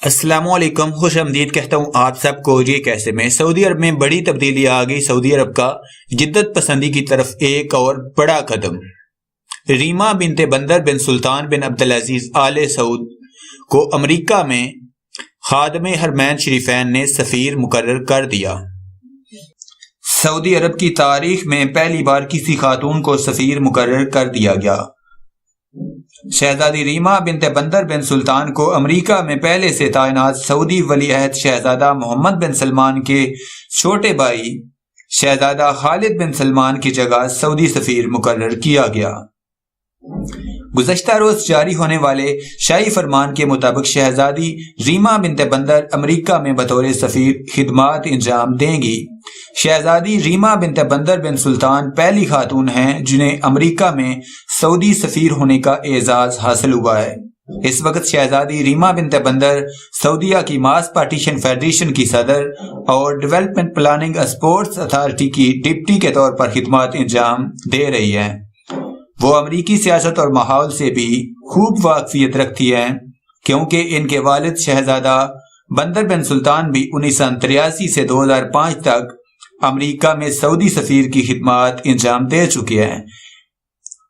السلام علیکم، خوش آمدید کہتا ہوں آپ سب کو۔ یہ کیسے میں سعودی عرب میں بڑی تبدیلی آ گئی۔ سعودی عرب کا جدت پسندی کی طرف ایک اور بڑا قدم۔ ریما بنت بندر بن سلطان بن عبدالعزیز آل سعود کو امریکہ میں خادم حرمین شریفین نے سفیر مقرر کر دیا۔ سعودی عرب کی تاریخ میں پہلی بار کسی خاتون کو سفیر مقرر کر دیا گیا۔ شہزادی ریما بنت بندر بن سلطان کو امریکہ میں پہلے سے تعینات سعودی ولی عہد شہزادہ محمد بن سلمان کے چھوٹے بھائی شہزادہ خالد بن سلمان کی جگہ سعودی سفیر مقرر کیا گیا۔ گزشتہ روز جاری ہونے والے شاہی فرمان کے مطابق شہزادی ریما بنت بندر امریکہ میں بطور سفیر خدمات انجام دیں گی۔ شہزادی ریما بنت بندر بن سلطان پہلی خاتون ہیں جنہیں امریکہ میں سعودی سفیر ہونے کا اعزاز حاصل ہوا ہے۔ اس وقت شہزادی ریما بنت بندر سعودیہ کی ماس پارٹیشن فیڈریشن کی صدر اور ڈیولپمنٹ پلاننگ اسپورٹس اتھارٹی کی ڈپٹی کے طور پر خدمات انجام دے رہی ہیں۔ وہ امریکی سیاست اور ماحول سے بھی خوب واقفیت رکھتی ہیں کیونکہ ان کے والد شہزادہ بندر بن سلطان بھی 1983 سے 2005 تک امریکہ میں سعودی سفیر کی خدمات انجام دے چکے ہیں۔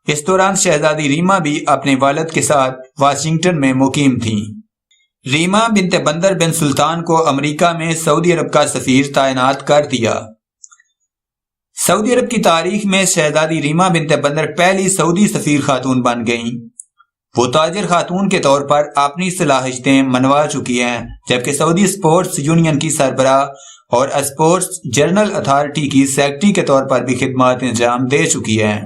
اس دوران شہزادی ریما بھی اپنے والد کے ساتھ واشنگٹن میں مقیم تھیں۔ ریما بنت بندر بن سلطان کو امریکہ میں سعودی عرب کا سفیر تعینات کر دیا۔ سعودی عرب کی تاریخ میں شہزادی ریما بنت بندر پہلی سعودی سفیر خاتون بن گئیں۔ وہ تاجر خاتون کے طور پر اپنی صلاحیتیں منوا چکی ہیں، جبکہ سعودی اسپورٹس یونین کی سربراہ اور اسپورٹس جرنل اتھارٹی کی سیکرٹری کے طور پر بھی خدمات انجام دے چکی ہیں۔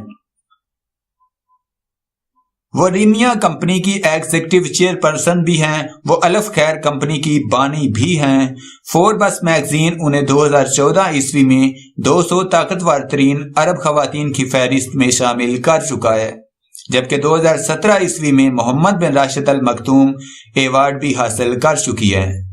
وہ ریمیا کمپنی کی ایگزیکٹو چیئرپرسن بھی ہیں۔ وہ الف خیر کمپنی کی بانی بھی ہیں۔ فوربس میگزین انہیں 2014 عیسوی میں 200 طاقتور ترین عرب خواتین کی فہرست میں شامل کر چکا ہے، جبکہ 2017 عیسوی میں محمد بن راشد ال مکتوم ایوارڈ بھی حاصل کر چکی ہے۔